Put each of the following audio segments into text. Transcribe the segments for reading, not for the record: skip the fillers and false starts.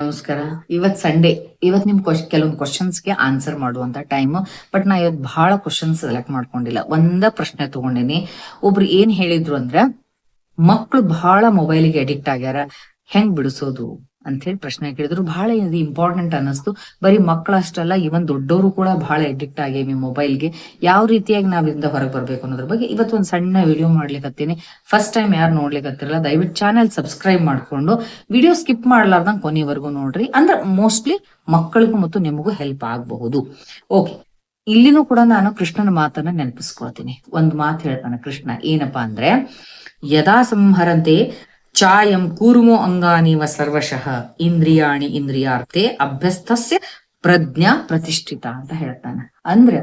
ನಮಸ್ಕಾರ. ಇವತ್ ಸಂಡೇ. ಇವತ್ ನಿಮ್ ಕೆಲವೊಂದು ಕ್ವಶನ್ಸ್ಗೆ ಆನ್ಸರ್ ಮಾಡುವಂತ ಟೈಮ್. ಬಟ್ ನಾ ಇವತ್ ಬಹಳ ಕ್ವಶನ್ಸ್ ಸೆಲೆಕ್ಟ್ ಮಾಡ್ಕೊಂಡಿಲ್ಲ. ಒಂದ ಪ್ರಶ್ನೆ ತಗೊಂಡಿನಿ. ಒಬ್ರು ಏನ್ ಹೇಳಿದ್ರು ಅಂದ್ರ, ಮಕ್ಳು ಬಹಳ ಮೊಬೈಲ್ಗೆ ಅಡಿಕ್ಟ್ ಆಗ್ಯಾರ, ಹೆಂಗ್ ಬಿಡಿಸೋದು ಅಂತ ಹೇಳಿ ಪ್ರಶ್ನೆ ಕೇಳಿದ್ರು. ಬಹಳ ಇದು ಇಂಪಾರ್ಟೆಂಟ್ ಅನ್ನಿಸ್ತು. ಬರೀ ಮಕ್ಳು ಅಷ್ಟಲ್ಲ, ಇವನ್ ದೊಡ್ಡವರು ಕೂಡ ಬಹಳ ಅಡಿಕ್ಟ್ ಆಗೇವಿ ಮೊಬೈಲ್ಗೆ. ಯಾವ ರೀತಿಯಾಗಿ ನಾವ್ ಇದರಿಂದ ಹೊರಗೆ ಬರ್ಬೇಕು ಅನ್ನೋದ್ರ ಬಗ್ಗೆ ಇವತ್ತು ಒಂದ್ ಸಣ್ಣ ವಿಡಿಯೋ ಮಾಡ್ಲಿಕತ್ತೀನಿ. ಫಸ್ಟ್ ಟೈಮ್ ಯಾರು ನೋಡ್ಲಿಕತ್ತಿರಲ್ಲ, ದಯವಿಟ್ಟು ಚಾನೆಲ್ ಸಬ್ಸ್ಕ್ರೈಬ್ ಮಾಡ್ಕೊಂಡು ವಿಡಿಯೋ ಸ್ಕಿಪ್ ಮಾಡ್ಲಾರ್ದಂಗ್ ಕೊನೆವರೆಗೂ ನೋಡ್ರಿ. ಅಂದ್ರೆ ಮೋಸ್ಟ್ಲಿ ಮಕ್ಕಳಿಗೂ ಮತ್ತು ನಿಮಗೂ ಹೆಲ್ಪ್ ಆಗಬಹುದು. ಓಕೆ, ಇಲ್ಲಿನೂ ಕೂಡ ನಾನು ಕೃಷ್ಣನ ಮಾತನ್ನ ನೆನಪಿಸ್ಕೊಳ್ತೀನಿ. ಒಂದ್ ಮಾತು ಹೇಳ್ತಾನೆ ಕೃಷ್ಣ, ಏನಪ್ಪಾ ಅಂದ್ರೆ, ಯದಾ ಸಂಹರಂತೆ ಚಾಯಂ ಕೂರ್ಮೋ ಅಂಗಾನಿವ ಸರ್ವಶಃ ಇಂದ್ರಿಯಾಣಿ ಇಂದ್ರಿಯಾರ್ಥೆ ಅಭ್ಯಸ್ತಸ್ಯ ಪ್ರಜ್ಞಾ ಪ್ರತಿಷ್ಠಿತ ಅಂತ ಹೇಳ್ತಾನೆ. ಅಂದ್ರೆ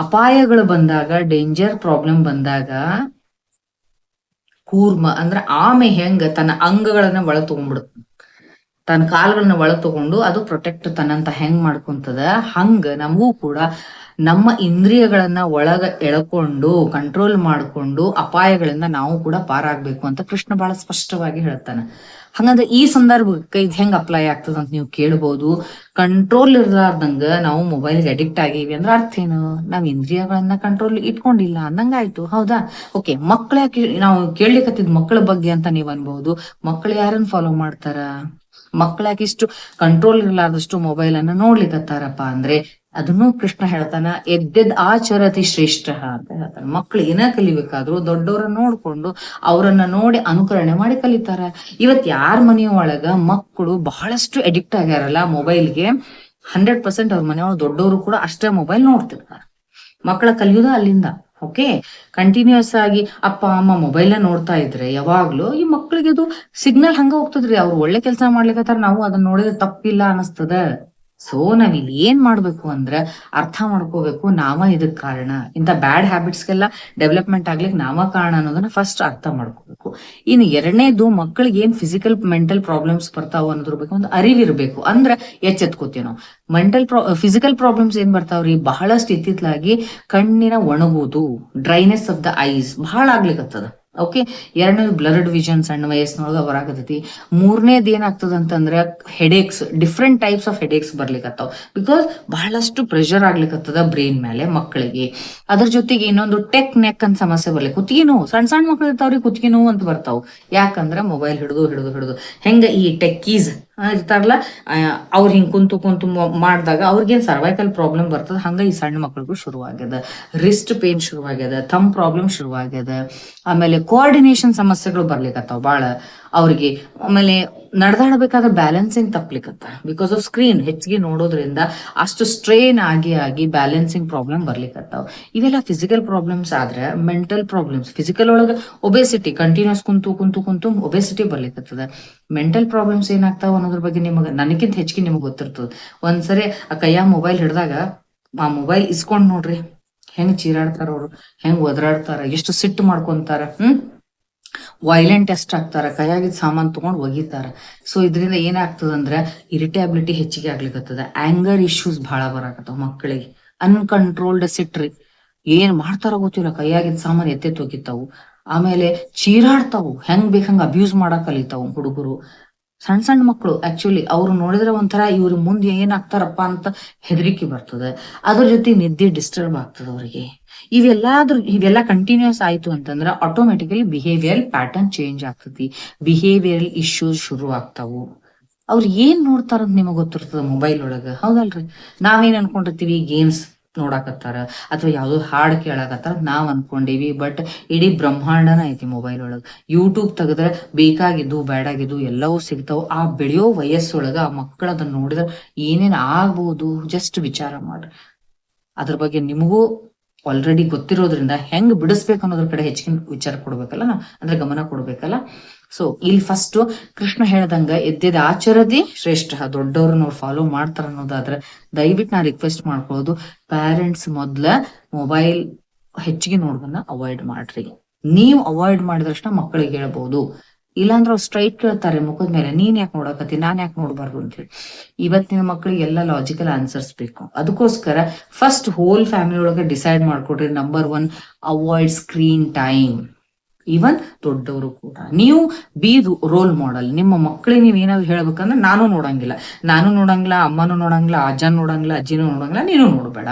ಅಪಾಯಗಳು ಬಂದಾಗ, ಡೇಂಜರ್ ಪ್ರಾಬ್ಲಮ್ ಬಂದಾಗ, ಕೂರ್ಮ ಅಂದ್ರೆ ಆಮೆ ಹೆಂಗ ತನ್ನ ಅಂಗಗಳನ್ನ ಒಳ ತಗೊಂಡ್ಬಿಡುತ್ತ, ತನ್ನ ಕಾಲ್ಗಳನ್ನ ಒಳ ತಗೊಂಡು ಅದು ಪ್ರೊಟೆಕ್ಟ್ ತನ್ನಂತ ಹೆಂಗ್ ಮಾಡ್ಕೊಂತದ, ಹಂಗ ನಮಗೂ ಕೂಡ ನಮ್ಮ ಇಂದ್ರಿಯಗಳನ್ನ ಒಳಗ ಎಳ್ಕೊಂಡು ಕಂಟ್ರೋಲ್ ಮಾಡ್ಕೊಂಡು ಅಪಾಯಗಳಿಂದ ನಾವು ಕೂಡ ಪಾರಾಗ್ಬೇಕು ಅಂತ ಕೃಷ್ಣ ಬಹಳ ಸ್ಪಷ್ಟವಾಗಿ ಹೇಳ್ತಾನೆ. ಹಂಗಂದ್ರೆ ಈ ಸಂದರ್ಭಕ್ಕೆ ಇದು ಹೆಂಗ್ ಅಪ್ಲೈ ಆಗ್ತದ ಅಂತ ನೀವು ಕೇಳ್ಬೋದು. ಕಂಟ್ರೋಲ್ ಇರ್ಲಾರ್ದಂಗ ನಾವು ಮೊಬೈಲ್ಗೆ ಅಡಿಕ್ಟ್ ಆಗೀವಿ ಅಂದ್ರೆ ಅರ್ಥ ಏನು? ನಾವ್ ಇಂದ್ರಿಯಗಳನ್ನ ಕಂಟ್ರೋಲ್ ಇಟ್ಕೊಂಡಿಲ್ಲ ಅಂದಂಗಾಯ್ತು, ಹೌದಾ? ಓಕೆ, ಮಕ್ಳ ಯಾಕೆ ನಾವು ಕೇಳ್ಲಿಕ್ಕತ್ತಿದ್ ಮಕ್ಕಳ ಬಗ್ಗೆ ಅಂತ ನೀವ್ ಅನ್ಬಹುದು. ಮಕ್ಳು ಯಾರನ್ನ ಫಾಲೋ ಮಾಡ್ತಾರ? ಮಕ್ಳ ಯಾಕೆ ಇಷ್ಟು ಕಂಟ್ರೋಲ್ ಇರ್ಲಾರ್ದಷ್ಟು ಮೊಬೈಲ್ ಅನ್ನ ನೋಡ್ಲಿಕ್ಕತ್ತಾರಪ್ಪ ಅಂದ್ರೆ, ಅದನ್ನು ಕೃಷ್ಣ ಹೇಳ್ತಾನ, ಎದ್ದೆದ್ ಆಚರತಿ ಶ್ರೇಷ್ಠ ಅಂತ ಹೇಳ್ತಾನೆ. ಮಕ್ಳು ಏನ ಕಲಿಬೇಕಾದ್ರು ದೊಡ್ಡವ್ರನ್ನ ನೋಡ್ಕೊಂಡು ಅವರನ್ನ ನೋಡಿ ಅನುಕರಣೆ ಮಾಡಿ ಕಲಿತಾರ. ಇವತ್ ಯಾರ ಮನೆಯೊಳಗ ಮಕ್ಕಳು ಬಹಳಷ್ಟು ಅಡಿಕ್ಟ್ ಆಗ್ಯಾರಲ್ಲ ಮೊಬೈಲ್ಗೆ, 100% ಅವ್ರ ಮನೆಯೊಳಗೆ ದೊಡ್ಡವರು ಕೂಡ ಅಷ್ಟೇ ಮೊಬೈಲ್ ನೋಡ್ತಿರ್ತಾರೆ. ಮಕ್ಕಳ ಕಲಿಯೋದ ಅಲ್ಲಿಂದ. ಓಕೆ, ಕಂಟಿನ್ಯೂಸ್ ಆಗಿ ಅಪ್ಪ ಅಮ್ಮ ಮೊಬೈಲ್ ನೋಡ್ತಾ ಇದ್ರೆ ಯಾವಾಗ್ಲೂ ಈ ಮಕ್ಳಿಗೆ ಅದು ಸಿಗ್ನಲ್ ಹಂಗ ಹೋಗ್ತದ್ರಿ. ಅವ್ರು ಒಳ್ಳೆ ಕೆಲಸ ಮಾಡ್ಲಿಕ್ಕತ್ತಾರ, ನಾವು ಅದನ್ನ ನೋಡಿದ್ರೆ ತಪ್ಪಿಲ್ಲ ಅನಸ್ತದ. ಸೊ ನಾವಿಲ್ಲಿ ಏನ್ ಮಾಡ್ಬೇಕು ಅಂದ್ರೆ, ಅರ್ಥ ಮಾಡ್ಕೋಬೇಕು, ನಾವ ಇದಕ್ ಕಾರಣ, ಇಂಥ ಬ್ಯಾಡ್ ಹ್ಯಾಬಿಟ್ಸ್ಗೆಲ್ಲ ಡೆವಲಪ್ಮೆಂಟ್ ಆಗ್ಲಿಕ್ಕೆ ನಾವ ಕಾರಣ ಅನ್ನೋದನ್ನ ಫಸ್ಟ್ ಅರ್ಥ ಮಾಡ್ಕೋಬೇಕು. ಇನ್ನು ಎರಡನೇದು, ಮಕ್ಕಳಿಗೆ ಏನ್ ಫಿಸಿಕಲ್ ಮೆಂಟಲ್ ಪ್ರಾಬ್ಲಮ್ಸ್ ಬರ್ತಾವ ಅನ್ನೋದ್ರ ಬಗ್ಗೆ ಒಂದು ಅರಿವಿರ್ಬೇಕು. ಅಂದ್ರೆ ಎಚ್ಚೆತ್ಕೋತೀವಿ ನಾವು. ಫಿಸಿಕಲ್ ಪ್ರಾಬ್ಲಮ್ಸ್ ಏನ್ ಬರ್ತಾವ್ರಿ, ಬಹಳಷ್ಟು ಇತ್ತಿತ್ಲಾಗಿ ಕಣ್ಣಿನ ಒಣಗುವುದು, ಡ್ರೈನೆಸ್ ಆಫ್ ದ ಐಸ್ ಬಹಳ ಆಗ್ಲಿಕ್ಕತ್ತದ. ಓಕೆ, ಎರಡನೇದು ಬ್ಲರ್ಡ್ ವಿಷನ್ ಸಣ್ಣ ವಯಸ್ಸಿನೊಳಗ ಬರಾಕತೈತಿ. ಮೂರನೇದು ಏನಾಗ್ತದ ಅಂತಂದ್ರೆ ಹೆಡೇಕ್ಸ್, ಡಿಫ್ರೆಂಟ್ ಟೈಪ್ಸ್ ಆಫ್ ಹೆಡೇಕ್ಸ್ ಬರ್ಲಿಕ್ಕತ್ತಾವ. ಬಿಕಾಸ್ ಬಹಳಷ್ಟು ಪ್ರೆಷರ್ ಆಗ್ಲಿಕ್ಕತ್ತದ ಬ್ರೈನ್ ಮೇಲೆ ಮಕ್ಕಳಿಗೆ. ಅದ್ರ ಜೊತೆಗೆ ಇನ್ನೊಂದು ಟೆಕ್ ನೆಕ್ ಅಂತ ಸಮಸ್ಯೆ ಬರ್ಲಿಕ್ಕೆ, ಕುತ್ತಿಗೆ ನೋವು. ಸಣ್ಣ ಸಣ್ಣ ಮಕ್ಳು ಇರ್ತಾವ್ರಿ ಕುತ್ತಿಗೆ ನೋವು ಅಂತ ಬರ್ತಾವ್. ಯಾಕಂದ್ರ ಮೊಬೈಲ್ ಹಿಡಿದು ಹೆಂಗ ಈ ಟೆಕ್ಕೀಸ್ ಇರ್ತಾರಲ್ಲ, ಅವ್ರು ಹಿಂಗ್ ಕುಂತು ಮಾಡಿದಾಗ ಅವ್ರಿಗೇನ್ ಸರ್ವೈಕಲ್ ಪ್ರಾಬ್ಲಮ್ ಬರ್ತದ, ಹಂಗ ಈ ಸಣ್ಣ ಮಕ್ಳಿಗೂ ಶುರುವಾಗ್ಯದ. ರಿಸ್ಟ್ ಪೇನ್ ಶುರುವಾಗ್ಯದ, ಥಂಬ್ ಪ್ರಾಬ್ಲಮ್ ಶುರುವಾಗ್ಯದ. ಆಮೇಲೆ ಕೋಆರ್ಡಿನೇಷನ್ ಸಮಸ್ಯೆಗಳು ಬರ್ಲಿಕ್ಕತ್ತಾವ ಬಾಳ ಅವ್ರಿಗೆ. ಆಮೇಲೆ ನಡೆದಾಡಬೇಕಾದ್ರೆ ಬ್ಯಾಲೆನ್ಸಿಂಗ್ ತಪ್ಲಿಕ್ಕತ್ತ, ಬಿಕಾಸ್ ಆಫ್ ಸ್ಕ್ರೀನ್ ಹೆಚ್ಚಿಗೆ ನೋಡೋದ್ರಿಂದ ಅಷ್ಟು ಸ್ಟ್ರೇನ್ ಆಗಿ ಬ್ಯಾಲೆನ್ಸಿಂಗ್ ಪ್ರಾಬ್ಲಮ್ ಬರ್ಲಿಕ್ಕತ್ತಾವ. ಇವೆಲ್ಲ ಫಿಸಿಕಲ್ ಪ್ರಾಬ್ಲಮ್ಸ್. ಆದ್ರೆ ಮೆಂಟಲ್ ಪ್ರಾಬ್ಲಮ್ಸ್, ಫಿಸಿಕಲ್ ಒಳಗ ಒಬೆಸಿಟಿ, ಕಂಟಿನ್ಯೂಸ್ ಕುಂತು ಒಬೆಸಿಟಿ ಬರ್ಲಿಕ್ಕತ್ತದ. ಮೆಂಟಲ್ ಪ್ರಾಬ್ಲಮ್ಸ್ ಏನಾಗ್ತಾವ ಅನ್ನೋದ್ರ ಬಗ್ಗೆ ನನಗಿಂತ ಹೆಚ್ಚಿಗೆ ನಿಮ್ಗೆ ಗೊತ್ತಿರ್ತದ. ಒಂದ್ಸರಿ ಆ ಕೈಯಾಗ ಮೊಬೈಲ್ ಹಿಡ್ದಾಗ ಆ ಮೊಬೈಲ್ ಇಸ್ಕೊಂಡ್ ನೋಡ್ರಿ, ಹೆಂಗ್ ಚೀರಾಡ್ತಾರ ಅವ್ರು, ಹೆಂಗ್ ಒದರಾಡ್ತಾರ, ಎಷ್ಟು ಸಿಟ್ಟು ಮಾಡ್ಕೊಂತಾರ, ವೈಲೆಂಟ್ ಎಷ್ಟ್ ಆಗ್ತಾರ, ಕೈಯಾಗಿದ್ ಸಾಮಾನ್ ತಗೊಂಡ್ ಒಗಿತಾರ. ಸೊ ಇದರಿಂದ ಏನಾಗ್ತದಂದ್ರ ಇರಿಟೇಬಿಲಿಟಿ ಹೆಚ್ಚಿಗೆ ಆಗ್ಲಿಕ್ಕತ್ತದ. ಆಂಗರ್ ಇಶ್ಯೂಸ್ ಬಹಳ ಬರಾಕತ್ತಾವ ಮಕ್ಕಳಿಗೆ. ಅನ್ಕಂಟ್ರೋಲ್ಡ್ ಸಿಟ್ರಿ, ಏನ್ ಮಾಡ್ತಾರ ಗೊತ್ತಿಲ್ಲ, ಕೈಯಾಗಿದ್ ಸಾಮಾನ್ ಎತ್ತೆತ್ ಒಗಿತಾವು. ಆಮೇಲೆ ಚೀರಾಡ್ತಾವು, ಹೆಂಗ್ ಬೇಕಂಗ ಅಬ್ಯೂಸ್ ಮಾಡಕ್ ಕಲಿತಾವು ಹುಡುಗರು. ಸಣ್ಣ ಮಕ್ಕಳು ಆಕ್ಚುಲಿ ಅವ್ರು ನೋಡಿದ್ರೆ ಒಂಥರ ಇವ್ರ ಮುಂದೆ ಏನಾಗ್ತಾರಪ್ಪ ಅಂತ ಹೆದರಿಕೆ ಬರ್ತದೆ. ಅದ್ರ ಜೊತೆ ನಿದ್ದೆ ಡಿಸ್ಟರ್ಬ್ ಆಗ್ತದ ಅವ್ರಿಗೆ. ಇವೆಲ್ಲ ಕಂಟಿನ್ಯೂಸ್ ಆಯ್ತು ಅಂತಂದ್ರೆ ಆಟೋಮೆಟಿಕಲಿ ಬಿಹೇವಿಯರ್ ಪ್ಯಾಟರ್ನ್ ಚೇಂಜ್ ಆಗ್ತತಿ. ಬಿಹೇವಿಯರಲ್ ಇಶ್ಯೂಸ್ ಶುರು ಆಗ್ತಾವು. ಅವ್ರು ಏನ್ ನೋಡ್ತಾರಂತ ನಿಮಗ್ ಗೊತ್ತಿರ್ತದ ಮೊಬೈಲ್ ಒಳಗ, ಹೌದಲ್ರಿ? ನಾವೇನ್ ಅನ್ಕೊಂಡಿರ್ತೀವಿ, ಗೇಮ್ಸ್ ನೋಡಾಕತ್ತಾರ ಅಥವಾ ಯಾವ್ದೋ ಹಾಡ್ ಕೇಳಾಕತ್ತಾರ ನಾವ್ ಅನ್ಕೊಂಡಿವಿ. ಬಟ್ ಇಡೀ ಬ್ರಹ್ಮಾಂಡನ ಐತಿ ಮೊಬೈಲ್ ಒಳಗ. ಯೂಟ್ಯೂಬ್ ತೆಗೆದ್ರೆ ಬೇಕಾಗಿದ್ದು ಬೇಡಾಗಿದ್ದು ಎಲ್ಲವೂ ಸಿಗ್ತಾವ. ಆ ಬೆಳೆಯೋ ವಯಸ್ಸೊಳಗ ಆ ಮಕ್ಕಳ ಅದನ್ನ ನೋಡಿದ್ರೆ ಏನೇನ್ ಆಗ್ಬಹುದು, ಜಸ್ಟ್ ವಿಚಾರ ಮಾಡ್ರಿ. ಅದ್ರ ಬಗ್ಗೆ ನಿಮಗೂ ಆಲ್ರೆಡಿ ಗೊತ್ತಿರೋದ್ರಿಂದ ಹೆಂಗ್ ಬಿಡಿಸ್ಬೇಕು ಅನ್ನೋದ್ರ ಕಡೆ ಹೆಚ್ಚಿನ ವಿಚಾರ ಕೊಡ್ಬೇಕಲ್ಲ ನಾವು, ಅಂದ್ರೆ ಗಮನ ಕೊಡ್ಬೇಕಲ್ಲ. ಸೊ ಇಲ್ಲಿ ಫಸ್ಟ್ ಕೃಷ್ಣ ಹೇಳ್ದಂಗ ಎದ್ದೆದ ಆಚರದಿ ಶ್ರೇಷ್ಠ, ದೊಡ್ಡವ್ರು ನಾವು ಫಾಲೋ ಮಾಡ್ತಾರ ಅನ್ನೋದಾದ್ರೆ ದಯವಿಟ್ಟು ನಾ ರಿಕ್ವೆಸ್ಟ್ ಮಾಡ್ಕೊಳ್ಳೋದು, ಪ್ಯಾರೆಂಟ್ಸ್ ಮೊದ್ಲ ಮೊಬೈಲ್ ಹೆಚ್ಚಿಗೆ ನೋಡೋದನ್ನ ಅವಾಯ್ಡ್ ಮಾಡ್ರಿ. ನೀವು ಅವಾಯ್ಡ್ ಮಾಡಿದ್ರಷ್ಟ ಮಕ್ಕಳಿಗೆ ಹೇಳ್ಬಹುದು. ಇಲ್ಲಾಂದ್ರೆ ಅವ್ರು ಸ್ಟ್ರೈಟ್ ಕೇಳ್ತಾರೆ ಮುಖದ ಮೇಲೆ, ನೀನ್ ಯಾಕೆ ನೋಡಕತ್ತಿ, ನಾನ್ ಯಾಕೆ ನೋಡ್ಬಾರ್ದು ಅಂತ ಹೇಳಿ. ಇವತ್ತಿನ ಮಕ್ಕಳಿಗೆ ಎಲ್ಲ ಲಾಜಿಕಲ್ ಆನ್ಸರ್ಸ್ ಬೇಕು. ಅದಕ್ಕೋಸ್ಕರ ಫಸ್ಟ್ ಹೋಲ್ ಫ್ಯಾಮಿಲಿ ಒಳಗೆ ಡಿಸೈಡ್ ಮಾಡ್ಕೊಡ್ರಿ. Number 1, avoid screen time. Even ದೊಡ್ಡವರು ಕೂಡ. ನೀವು ಬಿ ರೋಲ್ ಮಾಡೆಲ್. ನಿಮ್ಮ ಮಕ್ಕಳಿಗೆ ನೀವು ಏನಾದ್ರು ಹೇಳ್ಬೇಕಂದ್ರೆ ನಾನು ನೋಡಂಗಿಲ್ಲ, ಅಮ್ಮನೂ ನೋಡಂಗಿಲ್ಲ, ಅಜ್ಜನೂ ನೋಡಂಗಿಲ್ಲ, ಅಜ್ಜಿನೂ ನೋಡಂಗಿಲ್ಲ, ನೀನು ನೋಡ್ಬೇಡ.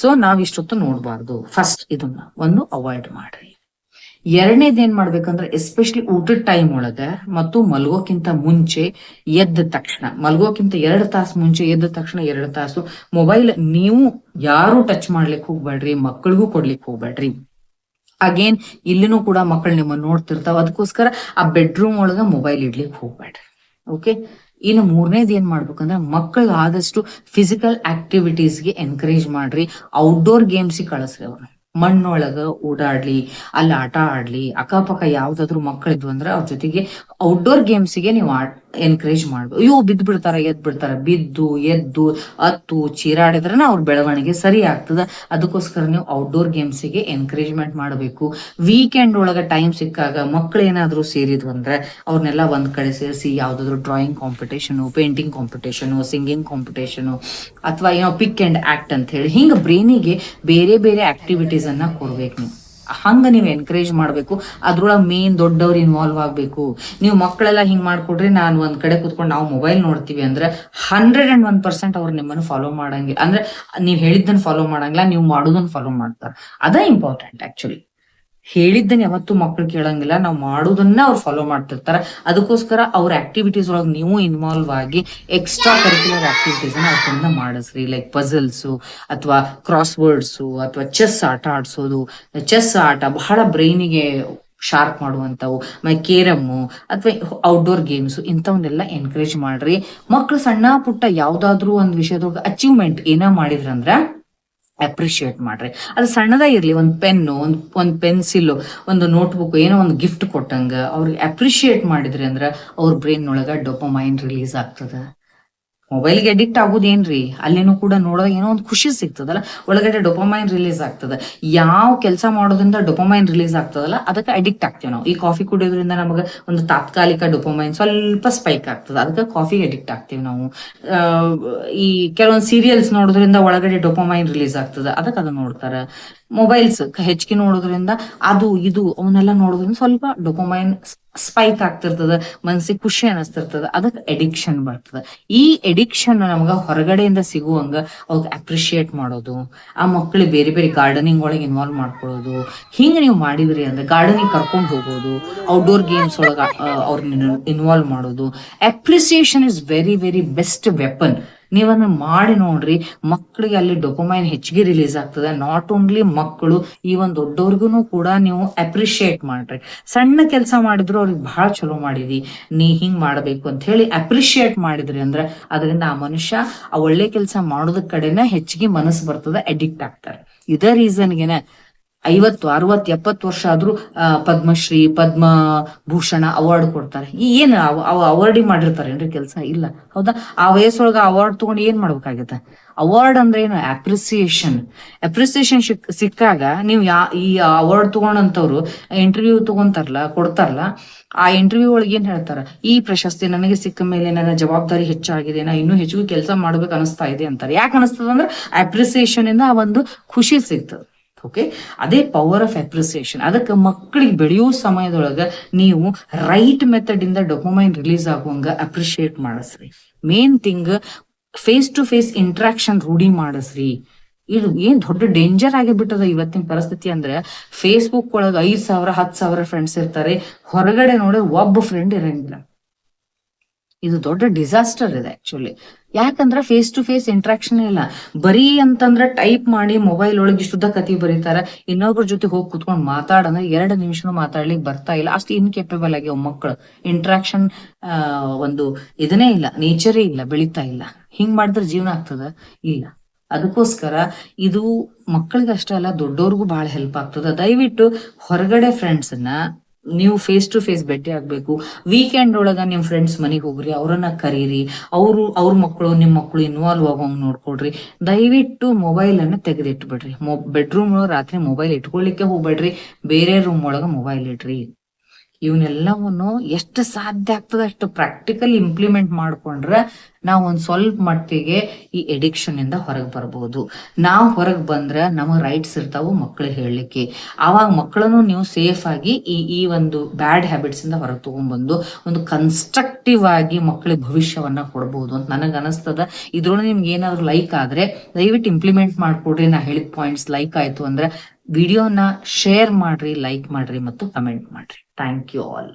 ಸೊ ನಾವ್ ಇಷ್ಟೊತ್ತು ನೋಡ್ಬಾರ್ದು. ಫಸ್ಟ್ ಇದನ್ನ ಒಂದು ಅವಾಯ್ಡ್ ಮಾಡ್ರಿ. ಎರಡನೇದು ಏನ್ ಮಾಡ್ಬೇಕಂದ್ರೆ ಎಸ್ಪೆಷಲಿ ಊಟದ ಟೈಮ್ ಒಳಗ ಮತ್ತು ಮಲ್ಗೋಕ್ಕಿಂತ ಮುಂಚೆ ಎದ್ದ ತಕ್ಷಣ, ಮಲ್ಗೋಕ್ಕಿಂತ 2 ತಾಸು ಮುಂಚೆ ಎದ್ದ ತಕ್ಷಣ 2 ತಾಸು ಮೊಬೈಲ್ ನೀವು ಯಾರು ಟಚ್ ಮಾಡ್ಲಿಕ್ಕೆ ಹೋಗ್ಬೇಡ್ರಿ, ಮಕ್ಕಳಿಗೂ ಕೊಡ್ಲಿಕ್ಕೆ ಹೋಗ್ಬೇಡ್ರಿ. ಅಗೇನ್ ಇಲ್ಲಿನೂ ಕೂಡ ಮಕ್ಕಳು ನಿಮ್ಮನ್ನ ನೋಡ್ತಿರ್ತಾವ, ಅದಕ್ಕೋಸ್ಕರ ಆ ಬೆಡ್ರೂಮ್ ಒಳಗ ಮೊಬೈಲ್ ಇಡ್ಲಿಕ್ಕೆ ಹೋಗ್ಬೇಡ್ರಿ. ಓಕೆ. ಇನ್ನು ಮೂರನೇದು ಏನ್ ಮಾಡ್ಬೇಕಂದ್ರೆ ಮಕ್ಕಳಿಗೆ ಆದಷ್ಟು ಫಿಸಿಕಲ್ ಆಕ್ಟಿವಿಟೀಸ್ಗೆ ಎನ್ಕರೇಜ್ ಮಾಡ್ರಿ. ಔಟ್ಡೋರ್ ಗೇಮ್ಸಿಗೆ ಕಳಿಸ್ರಿ. ಅವ್ರು ಮಣ್ಣೊಳಗ ಓಡಾಡ್ಲಿ, ಅಲ್ಲಿ ಆಟ ಆಡ್ಲಿ. ಅಕ್ಕಪಕ್ಕ ಯಾವ್ದಾದ್ರು ಮಕ್ಕಳಿದ್ವು ಅಂದ್ರೆ ಅವ್ರ ಜೊತೆಗೆ ಔಟ್ಡೋರ್ ಗೇಮ್ಸಿಗೆ ನೀವು ಎನ್ಕರೇಜ್ ಮಾಡ್ಬೇಕು. ಅಯ್ಯೋ ಎದ್ ಬಿಡ್ತಾರ, ಬಿದ್ದು ಎದ್ದು ಅತ್ತು ಚೀರಾಡಿದ್ರನ ಅವ್ರ ಬೆಳವಣಿಗೆ ಸರಿ ಆಗ್ತದ. ಅದಕ್ಕೋಸ್ಕರ ನೀವು ಔಟ್ಡೋರ್ ಗೇಮ್ಸಿಗೆ ಎನ್ಕರೇಜ್ಮೆಂಟ್ ಮಾಡಬೇಕು. ವೀಕೆಂಡ್ ಒಳಗ ಟೈಮ್ ಸಿಕ್ಕಾಗ ಮಕ್ಳು ಏನಾದ್ರು ಸೇರಿದ್ವು ಅಂದ್ರೆ ಅವ್ರನ್ನೆಲ್ಲ ಒಂದ್ ಕಡೆ ಸೇರಿಸಿ ಯಾವ್ದಾದ್ರು drawing competition, painting competition, singing competition, ಅಥವಾ ಏನೋ ಪಿಕ್ ಅಂಡ್ ಆಕ್ಟ್ ಅಂತ ಹೇಳಿ ಹಿಂಗ ಬ್ರೈನಿಗೆ ಬೇರೆ ಬೇರೆ ಆಕ್ಟಿವಿಟೀಸ್ ಅನ್ನ ಕೊಡ್ಬೇಕು. ನೀವು ಹಂಗ ನೀವು ಎನ್ಕರೇಜ್ ಮಾಡ್ಬೇಕು. ಅದ್ರೊಳಗೆ ಮೇನ್ ದೊಡ್ಡವ್ರು ಇನ್ವಾಲ್ವ್ ಆಗ್ಬೇಕು. ನೀವು ಮಕ್ಕಳೆಲ್ಲ ಹಿಂಗ್ ಮಾಡ್ಕೊಡ್ರಿ, ನಾನು ಒಂದ್ ಕಡೆ ಕುತ್ಕೊಂಡು ನಾವು ಮೊಬೈಲ್ ನೋಡ್ತೀವಿ ಅಂದ್ರೆ 101% ಅವ್ರು ನಿಮ್ಮನ್ನು ಫಾಲೋ ಮಾಡಂಗಿಲ್ಲ. ಅಂದ್ರೆ ನೀವ್ ಹೇಳಿದ್ದನ್ನ ಫಾಲೋ ಮಾಡಂಗಿಲ್ಲ, ನೀವು ಮಾಡೋದನ್ನ ಫಾಲೋ ಮಾಡ್ತಾರ. ಅದ ಇಂಪಾರ್ಟೆಂಟ್ ಆಕ್ಚುಲಿ. ಹೇಳಿದ್ದನ್ನ ಯಾವತ್ತೂ ಮಕ್ಳು ಕೇಳಂಗಿಲ್ಲ, ನಾವು ಮಾಡೋದನ್ನ ಅವ್ರು ಫಾಲೋ ಮಾಡ್ತಿರ್ತಾರ. ಅದಕ್ಕೋಸ್ಕರ ಅವ್ರ ಆಕ್ಟಿವಿಟೀಸ್ ಒಳಗೆ ನೀವು ಇನ್ವಾಲ್ವ್ ಆಗಿ ಎಕ್ಸ್ಟ್ರಾ ಕರಿಕ್ಯುಲರ್ ಆಕ್ಟಿವಿಟೀಸ್ ಅವ್ರಿಂದ ಮಾಡಿಸ್ರಿ. ಲೈಕ್ ಪಜಲ್ಸು, ಅಥವಾ ಕ್ರಾಸ್ ವರ್ಡ್ಸು, ಅಥವಾ ಚೆಸ್ ಆಟ ಆಡ್ಸೋದು. ಚೆಸ್ ಆಟ ಬಹಳ ಬ್ರೈನಿಗೆ ಶಾರ್ಪ್ ಮಾಡುವಂಥವು. ಕೇರಮ್ಮು ಅಥವಾ ಔಟ್ಡೋರ್ ಗೇಮ್ಸ್ ಇಂಥವನ್ನೆಲ್ಲ ಎನ್ಕರೇಜ್ ಮಾಡ್ರಿ. ಮಕ್ಳು ಸಣ್ಣ ಪುಟ್ಟ ಯಾವ್ದಾದ್ರು ಒಂದು ವಿಷಯದೊಳಗೆ ಅಚೀವ್ಮೆಂಟ್ ಏನೋ ಮಾಡಿದ್ರಂದ್ರ ಅಪ್ರಿಶಿಯೇಟ್ ಮಾಡ್ರಿ. ಅದು ಸಣ್ಣದೇ ಇರ್ಲಿ, ಒಂದು ಪೆನ್ನು, ಒಂದು ಪೆನ್ಸಿಲ್, ಒಂದು ನೋಟ್ಬುಕ್, ಏನೋ ಒಂದು ಗಿಫ್ಟ್ ಕೊಟ್ಟಂಗ ಅವ್ರಿಗೆ ಅಪ್ರಿಶಿಯೇಟ್ ಮಾಡಿದ್ರಿ ಅಂದ್ರೆ ಅವ್ರ ಬ್ರೈನ್ ಒಳಗ ಡೋಪಮೈನ್ ರಿಲೀಸ್ ಆಗ್ತದ. ಮೊಬೈಲ್ಗೆ ಅಡಿಕ್ಟ್ ಆಗುದೇನ್ರಿ, ಅಲ್ಲೇನೂ ಕೂಡ ನೋಡೋದಾಗ ಏನೋ ಒಂದು ಖುಷಿ ಸಿಗ್ತದಲ್ಲ, ಒಳಗಡೆ ಡೊಪಮೈನ್ ರಿಲೀಸ್ ಆಗ್ತದ. ಯಾವ ಕೆಲಸ ಮಾಡೋದ್ರಿಂದ ಡೊಪಮೈನ್ ರಿಲೀಸ್ ಆಗ್ತದಲ್ಲ ಅದಕ್ಕೆ ಅಡಿಕ್ಟ್ ಆಗ್ತೇವೆ ನಾವು. ಈ ಕಾಫಿ ಕುಡಿಯೋದ್ರಿಂದ ನಮಗೆ ಒಂದು ತಾತ್ಕಾಲಿಕ ಡೊಪಮೈನ್ ಸ್ವಲ್ಪ ಸ್ಪೈಕ್ ಆಗ್ತದೆ, ಅದಕ್ಕೆ ಕಾಫಿಗೆ ಅಡಿಕ್ಟ್ ಆಗ್ತೀವಿ ನಾವು. ಈ ಕೆಲವೊಂದು ಸೀರಿಯಲ್ಸ್ ನೋಡೋದ್ರಿಂದ ಒಳಗಡೆ ಡೊಪಮೈನ್ ರಿಲೀಸ್ ಆಗ್ತದೆ, ಅದಕ್ಕೆ ಅದನ್ನ ನೋಡ್ತಾರೆ. ಮೊಬೈಲ್ಸ್ ಹೆಚ್ಚಿಗೆ ನೋಡೋದ್ರಿಂದ ಅದು ಇದು ಅವನ್ನೆಲ್ಲ ನೋಡೋದ್ರಿಂದ ಸ್ವಲ್ಪ ಡೊಪಮೈನ್ ಸ್ಪೈಕ್ ಆಗ್ತಿರ್ತದ, ಮನ್ಸಿಗೆ ಖುಷಿ ಅನಿಸ್ತಿರ್ತದ, ಅದಕ್ಕೆ ಎಡಿಕ್ಷನ್ ಬರ್ತದ. ಈ ಎಡಿಕ್ಷನ್ ನಮ್ಗ ಹೊರಗಡೆಯಿಂದ ಸಿಗುವಂಗ ಅವ್ಗ ಅಪ್ರಿಶಿಯೇಟ್ ಮಾಡೋದು, ಆ ಮಕ್ಳಿಗೆ ಬೇರೆ ಬೇರೆ ಗಾರ್ಡನಿಂಗ್ ಒಳಗೆ ಇನ್ವಾಲ್ವ್ ಮಾಡ್ಕೊಳ್ಳೋದು. ಹಿಂಗ ನೀವು ಮಾಡಿದ್ರಿ ಅಂದ್ರೆ ಗಾರ್ಡನಿಂಗ್ ಕರ್ಕೊಂಡು ಹೋಗೋದು, ಔಟ್ಡೋರ್ ಗೇಮ್ಸ್ ಒಳಗ ಅವ್ರನ್ನ ಇನ್ವಾಲ್ವ್ ಮಾಡೋದು. Appreciation is very very best weapon. ನೀವನ್ನ ಮಾಡಿ ನೋಡ್ರಿ, ಮಕ್ಕಳಿಗೆ ಅಲ್ಲಿ ಡೊಪಮೈನ್ ಹೆಚ್ಚಿಗೆ ರಿಲೀಸ್ ಆಗ್ತದೆ. ನಾಟ್ ಓನ್ಲಿ ಮಕ್ಕಳು, ಈವನ್ ದೊಡ್ಡವ್ರಿಗೂ ಕೂಡ ನೀವು ಅಪ್ರಿಶಿಯೇಟ್ ಮಾಡ್ರಿ. ಸಣ್ಣ ಕೆಲಸ ಮಾಡಿದ್ರು ಅವ್ರಿಗೆ ಬಹಳ ಚಲೋ ಮಾಡಿದಿ, ನೀ ಹಿಂಗ್ ಮಾಡ್ಬೇಕು ಅಂತ ಹೇಳಿ ಅಪ್ರಿಶಿಯೇಟ್ ಮಾಡಿದ್ರಿ ಅಂದ್ರೆ ಅದರಿಂದ ಆ ಮನುಷ್ಯ ಆ ಒಳ್ಳೆ ಕೆಲಸ ಮಾಡೋದ ಕಡೆನ ಹೆಚ್ಚಿಗೆ ಮನಸ್ಸು ಬರ್ತದೆ, ಅಡಿಕ್ಟ್ ಆಗ್ತಾರೆ. ಇದೇ ರೀಸನ್ಗೆನ 50, 60, 70 ವರ್ಷ ಆದ್ರೂ ಪದ್ಮಶ್ರೀ, ಪದ್ಮಭೂಷಣ ಅವಾರ್ಡ್ ಕೊಡ್ತಾರೆ. ಏನ್ ಅವಾರ್ಡಿ ಮಾಡಿರ್ತಾರೆ ಏನ್ರಿ ಕೆಲಸ? ಇಲ್ಲ, ಹೌದಾ? ಆ ವಯಸ್ಸೊಳಗ ಅವಾರ್ಡ್ ತಗೊಂಡು ಏನ್ ಮಾಡ್ಬೇಕಾಗತ್ತೆ? ಅವಾರ್ಡ್ ಅಂದ್ರೆ ಏನು? ಅಪ್ರಿಸಿಯೇಷನ್ ಸಿಕ್ಕಾಗ ನೀವು ಈ ಅವಾರ್ಡ್ ತಗೊಂಡಂತವ್ರು ಇಂಟರ್ವ್ಯೂ ಕೊಡ್ತಾರಲ್ಲ, ಆ ಇಂಟರ್ವ್ಯೂ ಒಳಗೆ ಏನ್ ಹೇಳ್ತಾರ? ಈ ಪ್ರಶಸ್ತಿ ನನಗೆ ಸಿಕ್ಕ ಮೇಲೆ ನನ್ನ ಜವಾಬ್ದಾರಿ ಹೆಚ್ಚಾಗಿದೆ, ನಾ ಇನ್ನೂ ಹೆಚ್ಚಿಗೆ ಕೆಲಸ ಮಾಡ್ಬೇಕು ಅನಿಸ್ತಾ ಇದೆ ಅಂತಾರೆ. ಯಾಕೆ ಅನಿಸ್ತದ ಅಂದ್ರೆ ಅಪ್ರಿಸಿಯೇಷನ್ ಇಂದ ಆ ಒಂದು ಖುಷಿ ಸಿಗ್ತದೆ. ಓಕೆ, ಅದೇ ಪವರ್ ಆಫ್ ಅಪ್ರಿಸಿಯೇಷನ್. ಅದಕ್ಕೆ ಮಕ್ಕಳಿಗೆ ಬೆಳೆಯೋ ಸಮಯದೊಳಗ ನೀವು ರೈಟ್ ಮೆಥಡ್ ಇಂದ ಡೊಪಮೈನ್ ರಿಲೀಸ್ ಆಗುವಂಗ ಅಪ್ರಿಶಿಯೇಟ್ ಮಾಡಿಸ್ರಿ. Main thing face to face interaction ರೂಢಿ ಮಾಡಿಸ್ರಿ. ಇದು ಏನ್ ದೊಡ್ಡ ಡೇಂಜರ್ ಆಗಿಬಿಟ್ಟದ ಇವತ್ತಿನ ಪರಿಸ್ಥಿತಿ ಅಂದ್ರೆ, ಫೇಸ್ಬುಕ್ ಒಳಗ 5,000 10,000 ಫ್ರೆಂಡ್ಸ್ ಇರ್ತಾರೆ, ಹೊರಗಡೆ ನೋಡಿ ಒಬ್ಬ ಫ್ರೆಂಡ್ ಇರಂಗಿಲ್ಲ. ಇದು ದೊಡ್ಡ ಡಿಸಾಸ್ಟರ್ ಇದೆ ಆಕ್ಚುಲಿ. ಯಾಕಂದ್ರೆ ಫೇಸ್ ಟು ಫೇಸ್ ಇಂಟ್ರಾಕ್ಷನ್ ಇಲ್ಲ. ಬರೀ ಅಂತಂದ್ರೆ ಟೈಪ್ ಮಾಡಿ ಮೊಬೈಲ್ ಒಳಗೆ ಶುದ್ಧ ಕತಿ ಬರೀತಾರ. ಇನ್ನೊಬ್ರ ಜೊತೆ ಹೋಗಿ ಕುತ್ಕೊಂಡು ಮಾತಾಡಂದ್ರೆ 2 ನಿಮಿಷನೂ ಮಾತಾಡ್ಲಿಕ್ಕೆ ಬರ್ತಾ ಇಲ್ಲ, ಅಷ್ಟು ಇನ್ಕೇಪಬಲ್ ಆಗ್ಯಾವ ಮಕ್ಕಳು. ಇಂಟ್ರಾಕ್ಷನ್ ಒಂದು ಇದನ್ನೇ ಇಲ್ಲ, ನೇಚರೇ ಇಲ್ಲ, ಬೆಳಿತಾ ಇಲ್ಲ. ಹಿಂಗ್ ಮಾಡಿದ್ರೆ ಜೀವನ ಆಗ್ತದ? ಇಲ್ಲ. ಅದಕ್ಕೋಸ್ಕರ ಇದು ಮಕ್ಕಳಿಗೆ ಅಷ್ಟೇ ಅಲ್ಲ, ದೊಡ್ಡವ್ರಿಗೂ ಬಹಳ ಹೆಲ್ಪ್ ಆಗ್ತದ. ದಯವಿಟ್ಟು ಹೊರಗಡೆ ಫ್ರೆಂಡ್ಸ್ ಅನ್ನ ನೀವು ಫೇಸ್ ಟು ಫೇಸ್ ಭೇಟಿ ಆಗ್ಬೇಕು. ವೀಕೆಂಡ್ ಒಳಗ ನಿಮ್ ಫ್ರೆಂಡ್ಸ್ ಮನೆಗೆ ಹೋಗ್ರಿ, ಅವ್ರನ್ನ ಕರೀರಿ, ಅವ್ರ ಮಕ್ಕಳು ನಿಮ್ ಮಕ್ಕಳು ಇನ್ವಾಲ್ವ್ ಆಗೋಂಗ್ ನೋಡ್ಕೊಡ್ರಿ. ದಯವಿಟ್ಟು ಮೊಬೈಲ್ ಅನ್ನ ತೆಗೆದಿಟ್ಬಿಡ್ರಿ. ಬೆಡ್ರೂಮ್ ಒಳಗ ರಾತ್ರಿ ಮೊಬೈಲ್ ಇಟ್ಕೊಳ್ಲಿಕ್ಕೆ ಹೋಗ್ಬೇಡ್ರಿ, ಬೇರೆ ರೂಮ್ ಒಳಗ ಮೊಬೈಲ್ ಇಡ್ರಿ. ಇವನ್ನೆಲ್ಲವನ್ನು ಎಷ್ಟು ಸಾಧ್ಯ ಆಗ್ತದೆ ಅಷ್ಟು ಪ್ರಾಕ್ಟಿಕಲ್ ಇಂಪ್ಲಿಮೆಂಟ್ ಮಾಡ್ಕೊಂಡ್ರೆ ನಾವು ಒಂದ್ ಸ್ವಲ್ಪ ಮಟ್ಟಿಗೆ ಈ ಎಡಿಕ್ಷನ್ ಇಂದ ಹೊರಗೆ ಬರ್ಬೋದು. ನಾವು ಹೊರಗೆ ಬಂದ್ರೆ ನಮಗೆ ರೈಟ್ಸ್ ಇರ್ತಾವು ಮಕ್ಳಿಗೆ ಹೇಳಲಿಕ್ಕೆ. ಆವಾಗ ಮಕ್ಕಳನ್ನು ನೀವು ಸೇಫ್ ಆಗಿ ಈ ಒಂದು ಬ್ಯಾಡ್ ಹ್ಯಾಬಿಟ್ಸ್ ಇಂದ ಹೊರಗೆ ತಗೊಂಡ್ಬಂದು ಒಂದು ಕನ್ಸ್ಟ್ರಕ್ಟಿವ್ ಆಗಿ ಮಕ್ಕಳಿಗೆ ಭವಿಷ್ಯವನ್ನ ಕೊಡ್ಬೋದು ಅಂತ ನನಗೆ ಅನಿಸ್ತದ. ಇದ್ರೊಳಗೆ ನಿಮ್ಗೆ ಏನಾದ್ರು ಲೈಕ್ ಆದ್ರೆ ದಯವಿಟ್ಟು ಇಂಪ್ಲಿಮೆಂಟ್ ಮಾಡ್ಕೊಡ್ರಿ. ನಾ ಹೇಳಿದ ಪಾಯಿಂಟ್ಸ್ ಲೈಕ್ ಆಯ್ತು ಅಂದ್ರೆ ವಿಡಿಯೋನ ಶೇರ್ ಮಾಡ್ರಿ, ಲೈಕ್ ಮಾಡ್ರಿ ಮತ್ತು ಕಮೆಂಟ್ ಮಾಡ್ರಿ. Thank you all.